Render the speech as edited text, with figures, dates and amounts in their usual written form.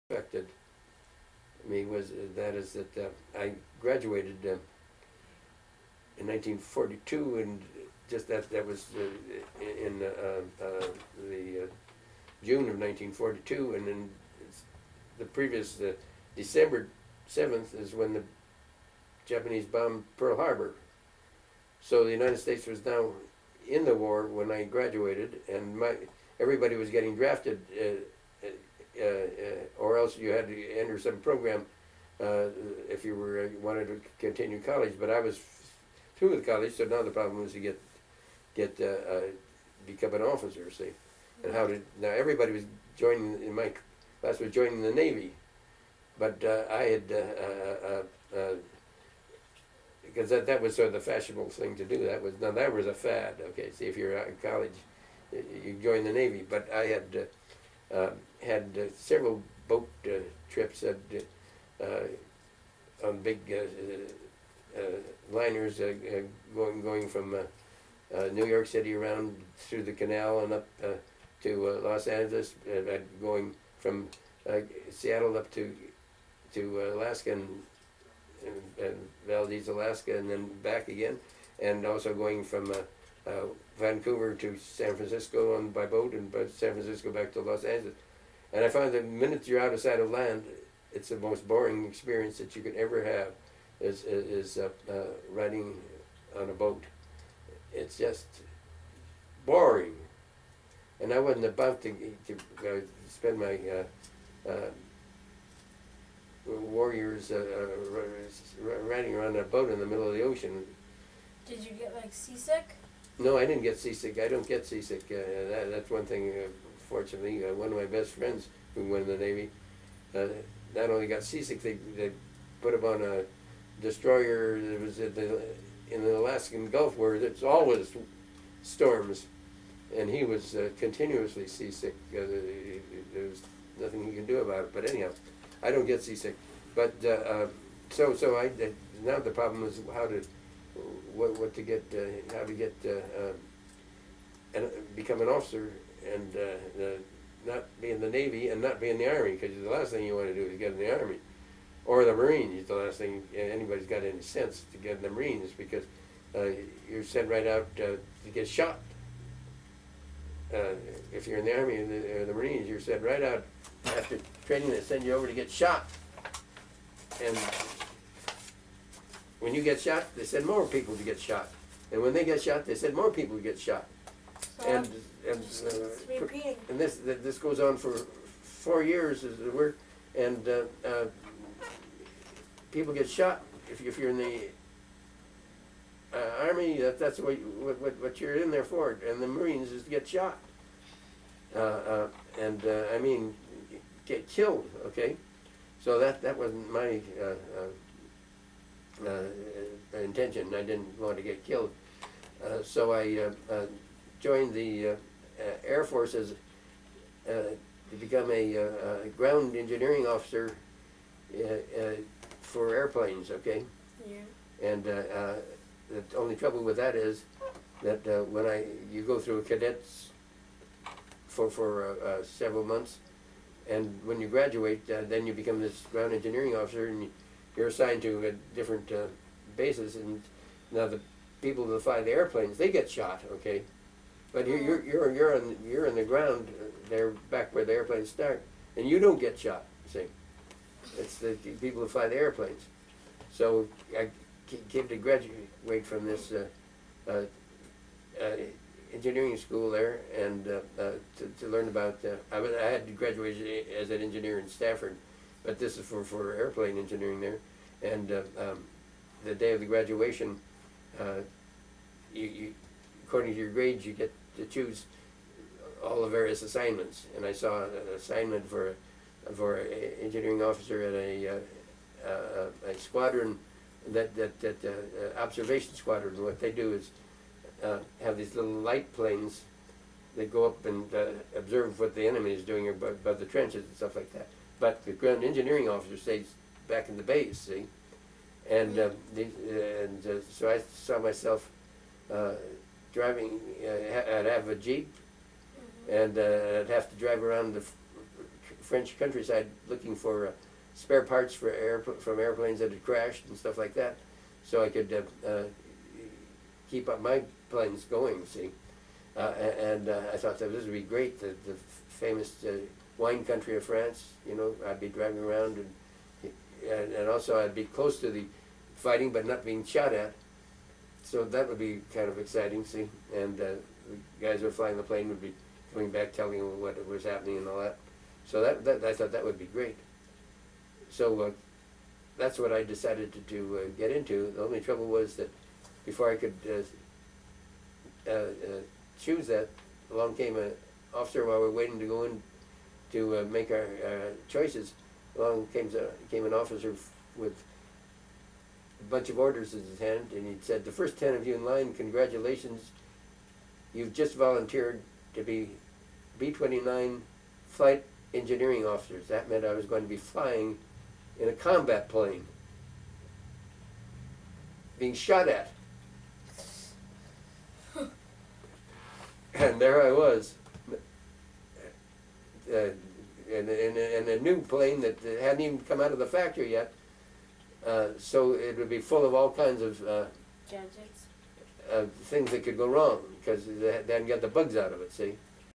affected me was that I graduated in 1942, and just that was in the June of 1942, and then the previous December 7th is when the Japanese bombed Pearl Harbor. So the United States was now in the war when I graduated, and everybody was getting drafted, or else you had to enter some program if you wanted to continue college. But I was through with college, so now the problem was to become an officer. See, and now everybody was joining in my class was joining the Navy, but I had. Because that was sort of the fashionable thing to do. That was a fad. Okay, see, if you're out in college, you join the Navy. But I had several boat trips on big liners, going from New York City around through the canal and up to Los Angeles, going from Seattle up to Alaska and Valdez, Alaska, and then back again, and also going from Vancouver to San Francisco by boat, and by San Francisco back to Los Angeles. And I found the minute you're out of sight of land, it's the most boring experience that you could ever have, is riding on a boat. It's just boring. And I wasn't about to spend my warriors riding around a boat in the middle of the ocean. Did you get seasick? No, I didn't get seasick. I don't get seasick. That's one thing. Fortunately, one of my best friends who went in the Navy not only got seasick, they put him on a destroyer that was in the Alaskan Gulf, where it's always storms, and he was continuously seasick. There was nothing he could do about it. But anyhow, I don't get seasick. But so now the problem is how to become an officer and not be in the Navy and not be in the Army, because the last thing you want to do is get in the Army or the Marines. The last thing anybody's got any sense to get in the Marines, because you're sent right out to get shot. If you're in the Army or the Marines, you're sent right out after training. They send you over to get shot, and when you get shot, they send more people to get shot, and when they get shot, they send more people to get shot. So and this goes on for 4 years as it were, and people get shot. If you're in the Army, that's what you're in there for, and the Marines is to get shot, I mean, get killed. Okay, so that wasn't my intention. I didn't want to get killed, so I joined the Air Force to become a ground engineering officer for airplanes. Okay. Yeah. And the only trouble with that is that when you go through a cadets for several months, and when you graduate, then you become this ground engineering officer, and you're assigned to different bases. And now the people that fly the airplanes, they get shot. Okay. But you're on the ground there, back where the airplanes start, and you don't get shot. See, it's the people who fly the airplanes. So I came to graduate from this engineering school there, and to learn about. I had to graduate as an engineer in Stafford, but this is for airplane engineering there. And the day of the graduation, you according to your grades, you get to choose all the various assignments. And I saw an assignment for an engineering officer at a squadron, that observation squadron. What they do is have these little light planes that go up and observe what the enemy is doing above the trenches and stuff like that. But the ground engineering officer stays back in the base, see? And so I saw myself driving. I'd have a Jeep, and I'd have to drive around French countryside looking for spare parts for from airplanes that had crashed and stuff like that, so I could keep up my planes going, see. And I thought that this would be great, the famous wine country of France, you know, I'd be driving around, and also I'd be close to the fighting but not being shot at. So that would be kind of exciting, see. And the guys who were flying the plane would be coming back telling them what was happening and all that. So that I thought that would be great. So that's what I decided to get into. The only trouble was that before I could choose that, along came an officer while we were waiting to go in to make our choices. Along came an officer with a bunch of orders in his hand, and he said, "The first 10 of you in line, congratulations. You've just volunteered to be B-29 flight engineering officers." That meant I was going to be flying in a combat plane, being shot at. And there I was, in a new plane that hadn't even come out of the factory yet. So it would be full of all kinds of Gadgets. things that could go wrong because they hadn't got the bugs out of it, see.